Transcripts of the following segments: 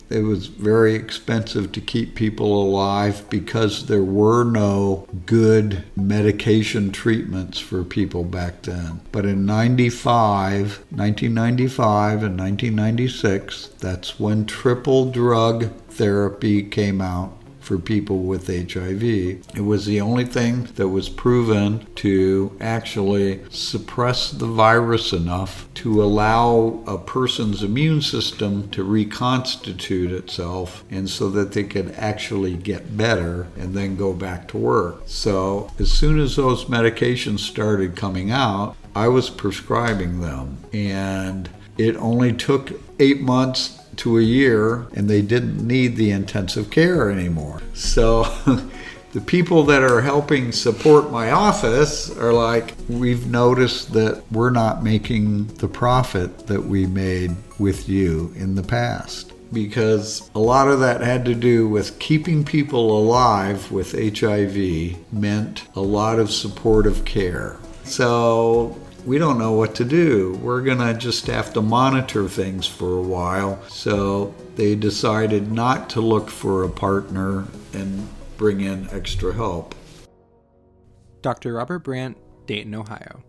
It was very expensive to keep people alive because there were no good medication treatments for people back then. But in 1995 and 1996, that's when triple drug therapy came out for people with HIV. It was the only thing that was proven to actually suppress the virus enough to allow a person's immune system to reconstitute itself, and so that they could actually get better and then go back to work. So as soon as those medications started coming out, I was prescribing them, and it only took 8 months to a year, and they didn't need the intensive care anymore. So the people that are helping support my office are like, we've noticed that we're not making the profit that we made with you in the past. Because a lot of that had to do with keeping people alive with HIV meant a lot of supportive care. So we don't know what to do. We're going to just have to monitor things for a while. So they decided not to look for a partner and bring in extra help. Dr. Robert Brandt, Dayton, Ohio.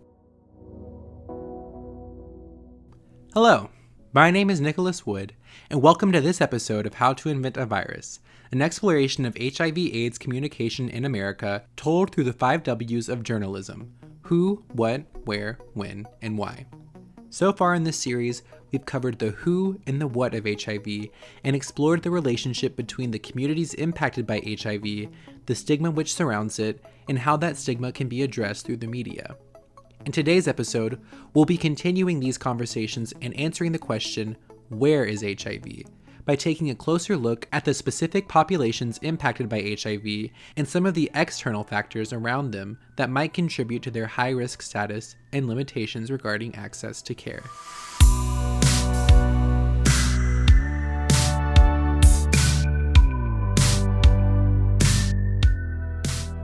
Hello, my name is Nicholas Wood, and welcome to this episode of How to Invent a Virus, an exploration of HIV/AIDS communication in America told through the 5 W's of journalism: who, what, where, when, and why. So far in this series, we've covered the who and the what of HIV and explored the relationship between the communities impacted by HIV, the stigma which surrounds it, and how that stigma can be addressed through the media. In today's episode, we'll be continuing these conversations and answering the question, where is HIV? By taking a closer look at the specific populations impacted by HIV and some of the external factors around them that might contribute to their high-risk status and limitations regarding access to care.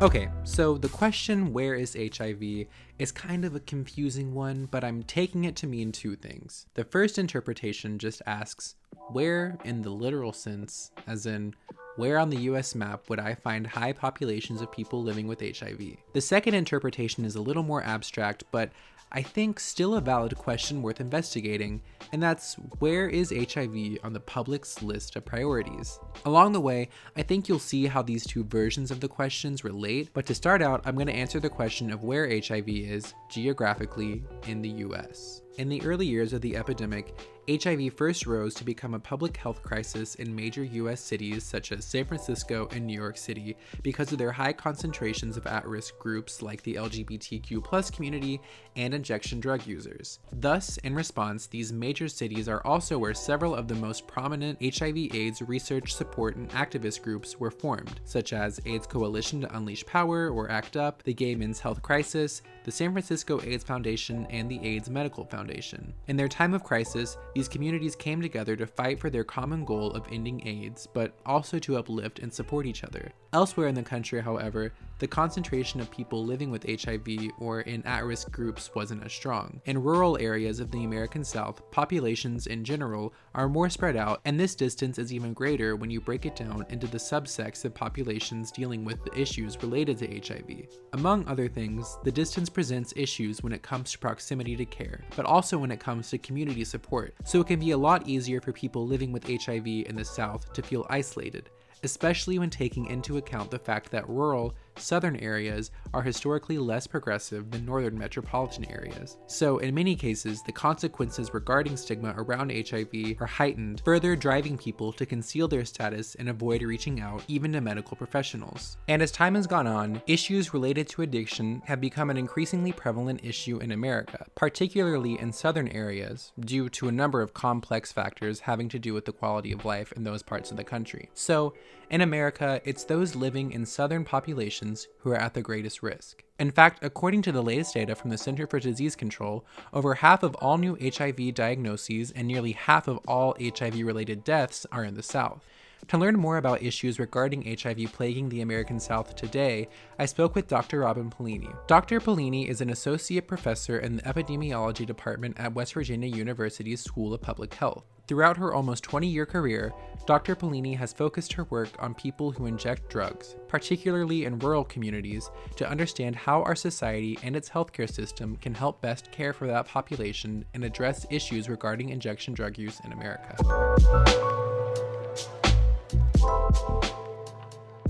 Okay, so the question, where is HIV, is kind of a confusing one, but I'm taking it to mean 2 things. The first interpretation just asks, where in the literal sense, as in, where on the US map would I find high populations of people living with HIV? The second interpretation is a little more abstract, but I think still a valid question worth investigating, and that's, where is HIV on the public's list of priorities? Along the way, I think you'll see how these 2 versions of the questions relate, but to start out, I'm going to answer the question of where HIV is geographically in the US. In the early years of the epidemic, HIV first rose to become a public health crisis in major US cities such as San Francisco and New York City because of their high concentrations of at-risk groups like the LGBTQ+ community and injection drug users. Thus, in response, these major cities are also where several of the most prominent HIV/AIDS research, support, and activist groups were formed, such as AIDS Coalition to Unleash Power or ACT UP, the Gay Men's Health Crisis, the San Francisco AIDS Foundation, and the AIDS Medical Foundation. In their time of crisis, these communities came together to fight for their common goal of ending AIDS, but also to uplift and support each other. Elsewhere in the country, however, the concentration of people living with HIV or in at-risk groups wasn't as strong. In rural areas of the American South, populations in general are more spread out, and this distance is even greater when you break it down into the subsects of populations dealing with the issues related to HIV. Among other things, the distance presents issues when it comes to proximity to care, but also when it comes to community support, so it can be a lot easier for people living with HIV in the South to feel isolated, especially when taking into account the fact that rural, southern areas are historically less progressive than northern metropolitan areas. So in many cases, the consequences regarding stigma around HIV are heightened, further driving people to conceal their status and avoid reaching out even to medical professionals. And as time has gone on, issues related to addiction have become an increasingly prevalent issue in America, particularly in southern areas, due to a number of complex factors having to do with the quality of life in those parts of the country. So, in America, it's those living in southern populations who are at the greatest risk. In fact, according to the latest data from the Center for Disease Control, over half of all new HIV diagnoses and nearly half of all HIV-related deaths are in the South. To learn more about issues regarding HIV plaguing the American South today, I spoke with Dr. Robin Polini. Dr. Polini is an associate professor in the epidemiology department at West Virginia University's School of Public Health. Throughout her almost 20-year career, Dr. Polini has focused her work on people who inject drugs, particularly in rural communities, to understand how our society and its healthcare system can help best care for that population and address issues regarding injection drug use in America.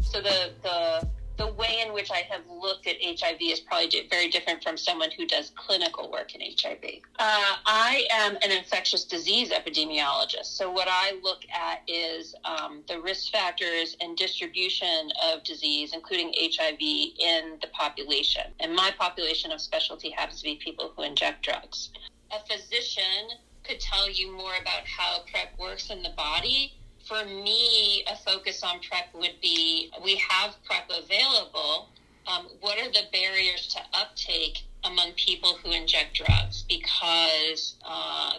So the way in which I have looked at HIV is probably very different from someone who does clinical work in HIV. I am an infectious disease epidemiologist. So what I look at is the risk factors and distribution of disease, including HIV, in the population. And my population of specialty happens to be people who inject drugs. A physician could tell you more about how PrEP works in the body. For me, a focus on PrEP would be, we have PrEP available. What are the barriers to uptake among people who inject drugs? Because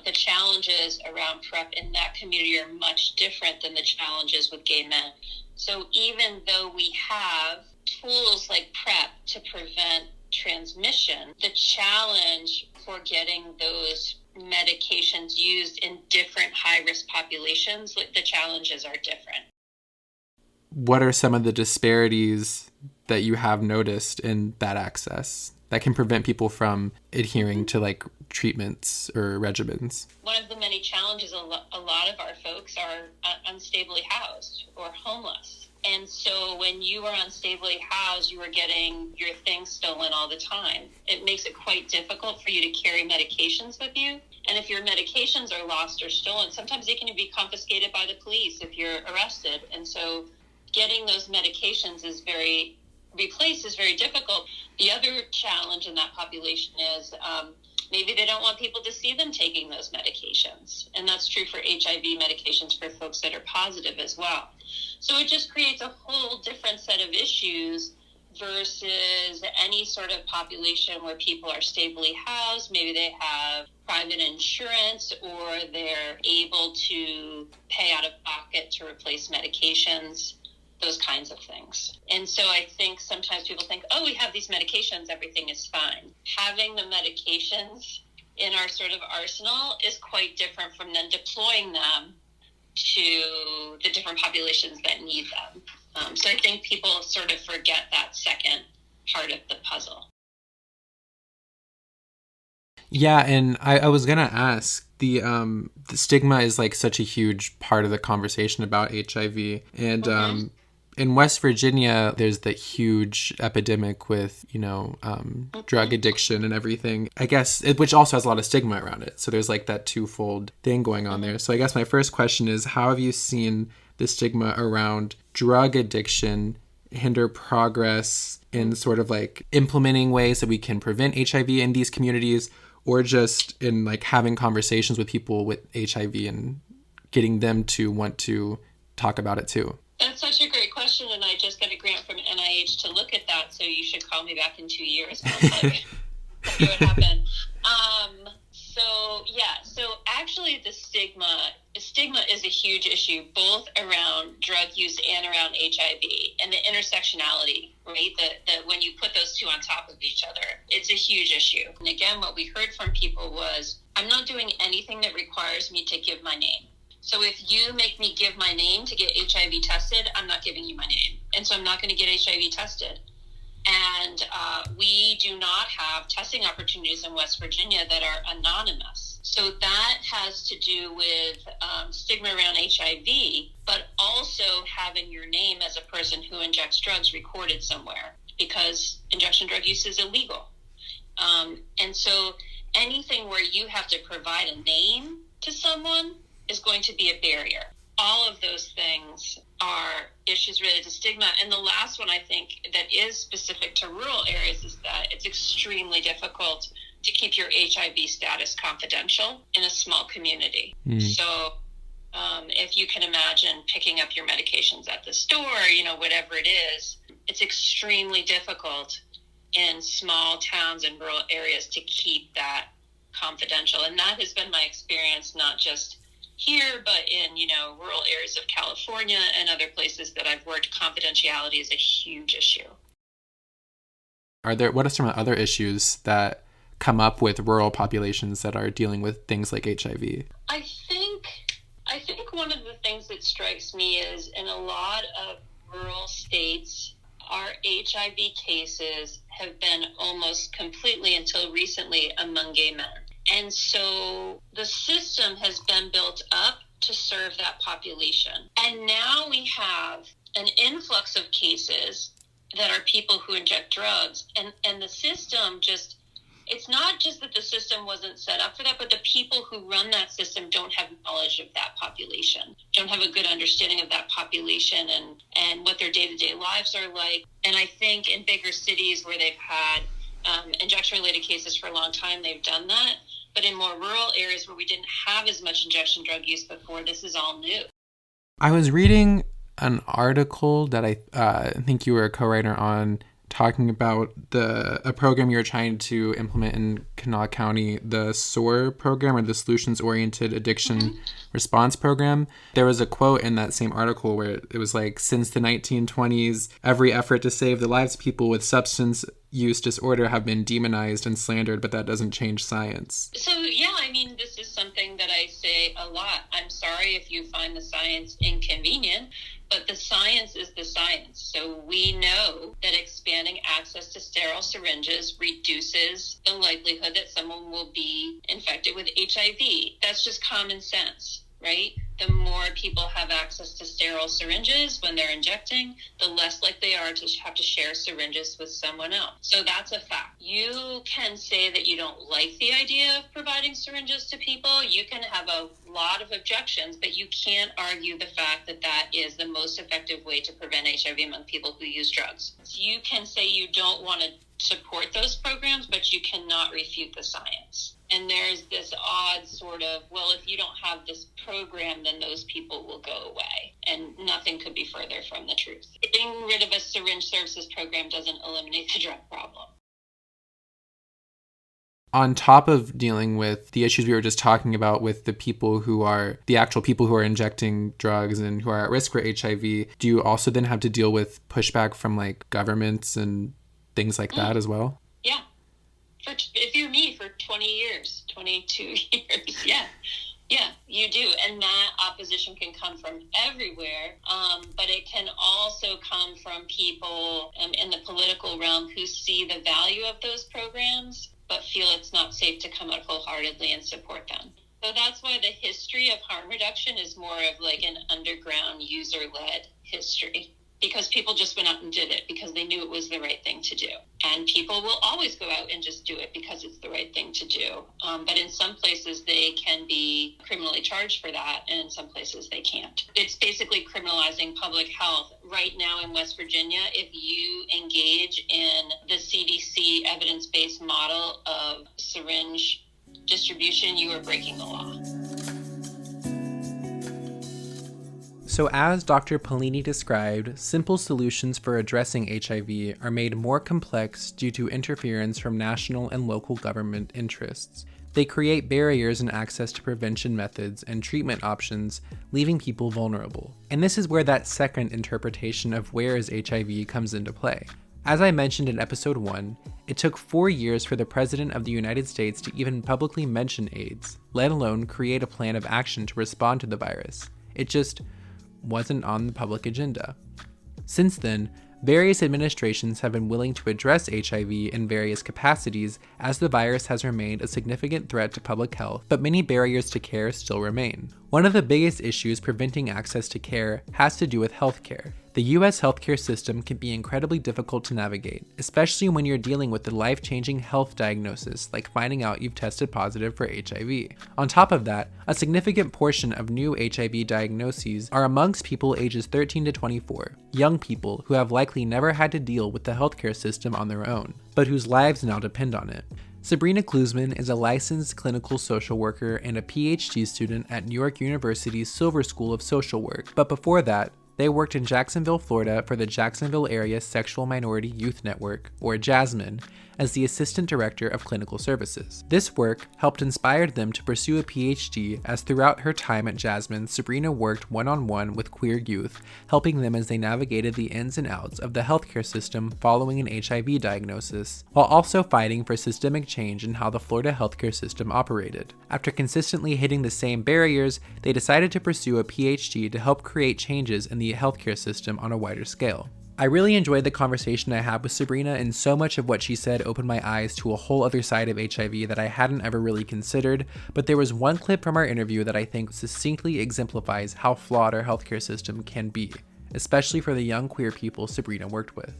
the challenges around PrEP in that community are much different than the challenges with gay men. So even though we have tools like PrEP to prevent transmission, the challenge for getting those medications used in different high-risk populations, the challenges are different. What are some of the disparities that you have noticed in that access that can prevent people from adhering to like treatments or regimens? One of the many challenges, a lot of our folks are unstably housed or homeless. And so when you are unstably housed, you are getting your things stolen all the time. It makes it quite difficult for you to carry medications with you. And if your medications are lost or stolen, sometimes they can be confiscated by the police if you're arrested. And so getting those medications is very difficult. The other challenge in that population is maybe they don't want people to see them taking those medications. And that's true for HIV medications for folks that are positive as well. So it just creates a whole different set of issues versus any sort of population where people are stably housed. Maybe they have private insurance or they're able to pay out of pocket to replace medications, those kinds of things. And so I think sometimes people think, oh, we have these medications, everything is fine. Having the medications in our sort of arsenal is quite different from then deploying them to the different populations that need them. So I think people sort of forget that second part of the puzzle. Yeah, and I was gonna ask, the stigma is like such a huge part of the conversation about HIV, and in West Virginia, there's the huge epidemic with, drug addiction and everything, I guess, which also has a lot of stigma around it. So there's like that twofold thing going on there. So I guess my first question is, how have you seen the stigma around drug addiction hinder progress in sort of like implementing ways that we can prevent HIV in these communities, or just in like having conversations with people with HIV and getting them to want to talk about it too? That's such a great question, and I just got a grant from NIH to look at that, so you should call me back in 2 years and I'll tell you what happened. So actually the stigma is a huge issue, both around drug use and around HIV, and the intersectionality, right? The when you put those two on top of each other, it's a huge issue. And again, what we heard from people was, I'm not doing anything that requires me to give my name. So if you make me give my name to get HIV tested, I'm not giving you my name. And so I'm not going to get HIV tested. And we do not have testing opportunities in West Virginia that are anonymous. So that has to do with stigma around HIV, but also having your name as a person who injects drugs recorded somewhere, because injection drug use is illegal. And so anything where you have to provide a name to someone is going to be a barrier. All of those things are issues related to stigma. And the last one, I think, that is specific to rural areas is that it's extremely difficult to keep your HIV status confidential in a small community. So if you can imagine picking up your medications at the store, whatever it is, it's extremely difficult in small towns and rural areas to keep that confidential. And that has been my experience, not just here, but in, rural areas of California and other places that I've worked, confidentiality is a huge issue. What are some other issues that come up with rural populations that are dealing with things like HIV? I think one of the things that strikes me is in a lot of rural states, our HIV cases have been almost completely, until recently, among gay men. And so the system has been built up to serve that population. And now we have an influx of cases that are people who inject drugs. And the system just, it's not just that the system wasn't set up for that, but the people who run that system don't have knowledge of that population, don't have a good understanding of that population and what their day-to-day lives are like. And I think in bigger cities where they've had injection-related cases for a long time, they've done that. But in more rural areas where we didn't have as much injection drug use before, this is all new. I was reading an article that I think you were a co-writer on, talking about a program you were trying to implement in Kanawha County, the SOAR program, or the Solutions Oriented Addiction Response Program. There was a quote in that same article where it was like, since the 1920s, every effort to save the lives of people with substance use disorder have been demonized and slandered, but that doesn't change science. So, this is something that I say a lot. I'm sorry if you find the science inconvenient, but the science is the science. So we know that expanding access to sterile syringes reduces the likelihood that someone will be infected with HIV. That's just common sense, right? The more people have access to sterile syringes when they're injecting, the less likely they are to have to share syringes with someone else. So that's a fact. You can say that you don't like the idea of providing syringes to people. You can have a lot of objections, but you can't argue the fact that that is the most effective way to prevent HIV among people who use drugs. You can say you don't want to support those programs, but you cannot refute the science. And there's this odd sort of, well, if you don't have this program, then those people will go away. And nothing could be further from the truth. Getting rid of a syringe services program doesn't eliminate the drug problem. On top of dealing with the issues we were just talking about with the people who are, the actual people who are injecting drugs and who are at risk for HIV, do you also then have to deal with pushback from like governments and things like that as well? Yeah. If you're me for 20 years, 22 years, yeah, you do. And that opposition can come from everywhere, but it can also come from people in the political realm who see the value of those programs, but feel it's not safe to come out wholeheartedly and support them. So that's why the history of harm reduction is more of like an underground user-led history. Because people just went out and did it because they knew it was the right thing to do. And people will always go out and just do it because it's the right thing to do. But in some places, they can be criminally charged for that, and in some places, they can't. It's basically criminalizing public health. Right now in West Virginia, if you engage in the CDC evidence-based model of syringe distribution, you are breaking the law. So as Dr. Polini described, simple solutions for addressing HIV are made more complex due to interference from national and local government interests. They create barriers in access to prevention methods and treatment options, leaving people vulnerable. And this is where that second interpretation of where is HIV comes into play. As I mentioned in episode 1, it took 4 years for the President of the United States to even publicly mention AIDS, let alone create a plan of action to respond to the virus. It just wasn't on the public agenda. Since then, various administrations have been willing to address HIV in various capacities as the virus has remained a significant threat to public health, but many barriers to care still remain. One of the biggest issues preventing access to care has to do with healthcare. The US healthcare system can be incredibly difficult to navigate, especially when you're dealing with the life-changing health diagnosis like finding out you've tested positive for HIV. On top of that, a significant portion of new HIV diagnoses are amongst people ages 13 to 24, young people who have likely never had to deal with the healthcare system on their own, but whose lives now depend on it. Sabrina Klusman is a licensed clinical social worker and a PhD student at New York University's Silver School of Social Work, but before that, they worked in Jacksonville, Florida for the Jacksonville Area Sexual Minority Youth Network, or JASMINE, as the Assistant Director of Clinical Services. This work helped inspire them to pursue a PhD, as throughout her time at Jasmine, Sabrina worked one-on-one with queer youth, helping them as they navigated the ins and outs of the healthcare system following an HIV diagnosis, while also fighting for systemic change in how the Florida healthcare system operated. After consistently hitting the same barriers, they decided to pursue a PhD to help create changes in the healthcare system on a wider scale. I really enjoyed the conversation I had with Sabrina, and so much of what she said opened my eyes to a whole other side of HIV that I hadn't ever really considered, but there was one clip from our interview that I think succinctly exemplifies how flawed our healthcare system can be, especially for the young queer people Sabrina worked with.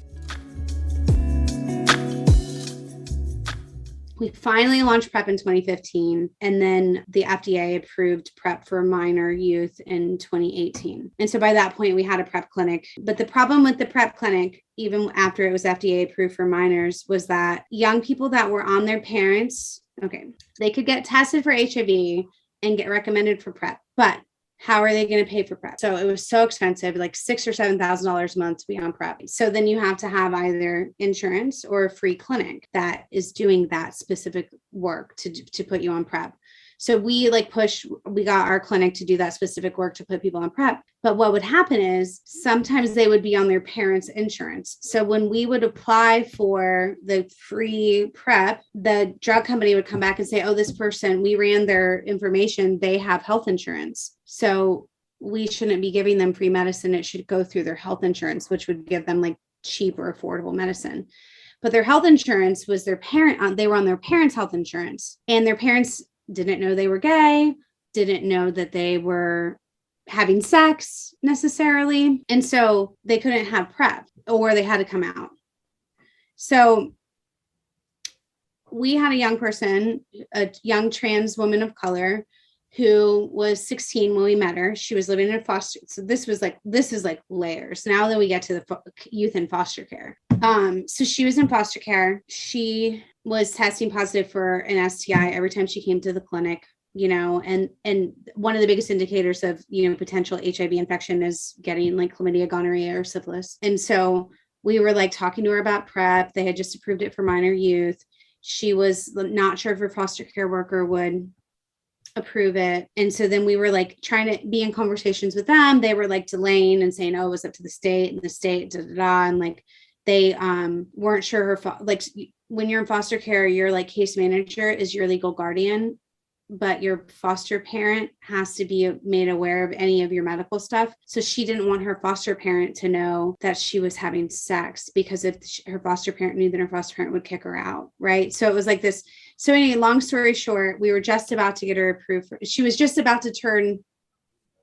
We finally launched PrEP in 2015, and then the FDA approved PrEP for minor youth in 2018. And so by that point, we had a PrEP clinic. But the problem with the PrEP clinic, even after it was FDA approved for minors, was that young people that were on their parents, they could get tested for HIV and get recommended for PrEP, but how are they going to pay for PrEP? So it was so expensive, like $6,000 or $7,000 a month to be on PrEP. So then you have to have either insurance or a free clinic that is doing that specific work to put you on PrEP. So we got our clinic to do that specific work to put people on PrEP. But what would happen is sometimes they would be on their parents' insurance. So when we would apply for the free PrEP, the drug company would come back and say, oh, this person, we ran their information, they have health insurance. So we shouldn't be giving them free medicine. It should go through their health insurance, which would give them like cheap or affordable medicine. But their health insurance was they were on their parents' health insurance, and their parents didn't know they were gay, didn't know that they were having sex necessarily. And so they couldn't have PrEP, or they had to come out. So we had a young person, a young trans woman of color, who was 16 when we met her. She was living in foster. So this is like layers. Now that we get to the youth in foster care. So she was in foster care. She was testing positive for an STI every time she came to the clinic, and one of the biggest indicators of, potential HIV infection is getting like chlamydia, gonorrhea, or syphilis. And so we were like talking to her about PrEP. They had just approved it for minor youth. She was not sure if her foster care worker would approve it. And so then we were like trying to be in conversations with them. They were like delaying and saying, oh, it was up to the state, and the state, and like they weren't sure when you're in foster care, your like case manager is your legal guardian, but your foster parent has to be made aware of any of your medical stuff. So she didn't want her foster parent to know that she was having sex, because if her foster parent knew, then her foster parent would kick her out. Right. So it was like this. So anyway, long story short, we were just about to get her approved. She was just about to turn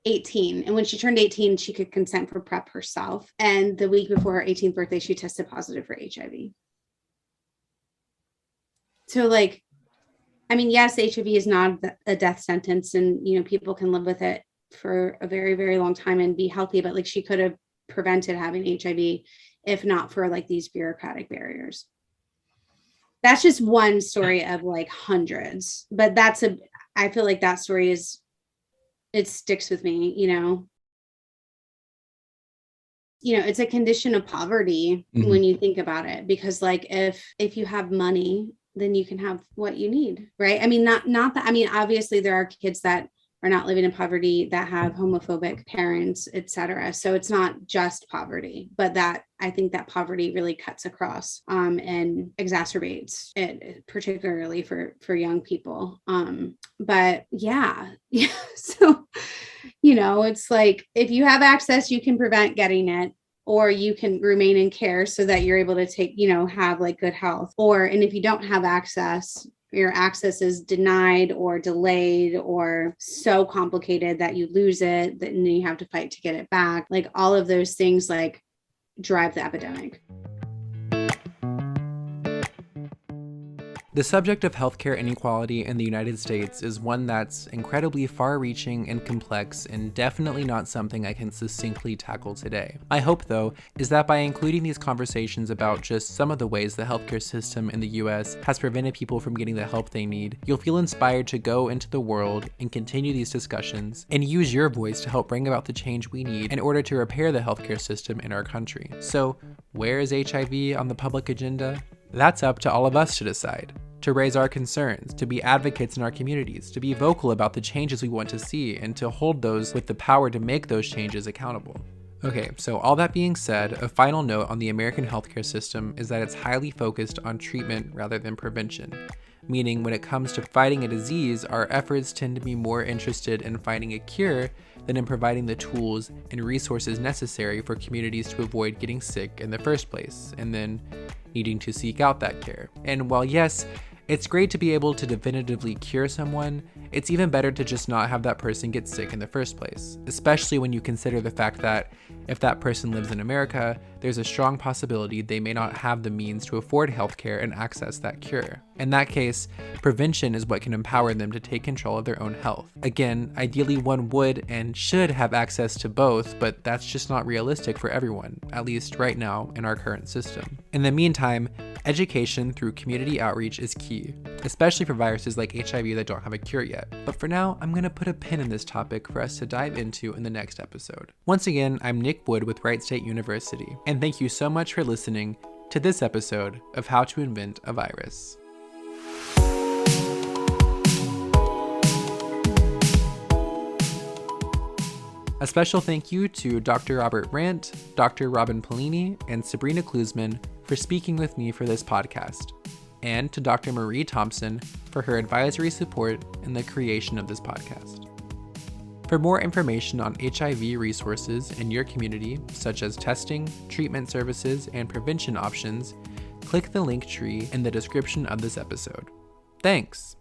18. And when she turned 18, she could consent for PrEP herself. And the week before her 18th birthday, she tested positive for HIV. So yes, HIV is not a death sentence, and, people can live with it for a very, very long time and be healthy, but she could have prevented having HIV if not for these bureaucratic barriers. That's just one story of hundreds, but I feel like that story it sticks with me, it's a condition of poverty when you think about it, because if you have money, then you can have what you need, right? I mean, not that, obviously there are kids that are not living in poverty that have homophobic parents, etc. So it's not just poverty, but I think that poverty really cuts across and exacerbates it, particularly for young people. But yeah. So, it's like, if you have access, you can prevent getting it, or you can remain in care so that you're able to take, have good health. And if you don't have access, your access is denied or delayed or so complicated that you lose it, then you have to fight to get it back. All of those things drive the epidemic. The subject of healthcare inequality in the United States is one that's incredibly far-reaching and complex, and definitely not something I can succinctly tackle today. My hope, though, is that by including these conversations about just some of the ways the healthcare system in the US has prevented people from getting the help they need, you'll feel inspired to go into the world and continue these discussions, and use your voice to help bring about the change we need in order to repair the healthcare system in our country. So, where is HIV on the public agenda? That's up to all of us to decide, to raise our concerns, to be advocates in our communities, to be vocal about the changes we want to see, and to hold those with the power to make those changes accountable. Okay, so all that being said, a final note on the American healthcare system is that it's highly focused on treatment rather than prevention. Meaning when it comes to fighting a disease, our efforts tend to be more interested in finding a cure than in providing the tools and resources necessary for communities to avoid getting sick in the first place, and then needing to seek out that care. And while yes, it's great to be able to definitively cure someone, it's even better to just not have that person get sick in the first place, especially when you consider the fact that if that person lives in America, there's a strong possibility they may not have the means to afford healthcare and access that cure. In that case, prevention is what can empower them to take control of their own health. Again, ideally one would and should have access to both, but that's just not realistic for everyone, at least right now in our current system. In the meantime, education through community outreach is key, especially for viruses like HIV that don't have a cure yet. But for now, I'm going to put a pin in this topic for us to dive into in the next episode. Once again, I'm Nick Wood with Wright State University, and thank you so much for listening to this episode of How to Invent a Virus. A special thank you to Dr. Robert Brandt, Dr. Robin Polini, and Sabrina Klusman for speaking with me for this podcast, and to Dr. Marie Thompson for her advisory support in the creation of this podcast. For more information on HIV resources in your community, such as testing, treatment services, and prevention options, click the link tree in the description of this episode. Thanks!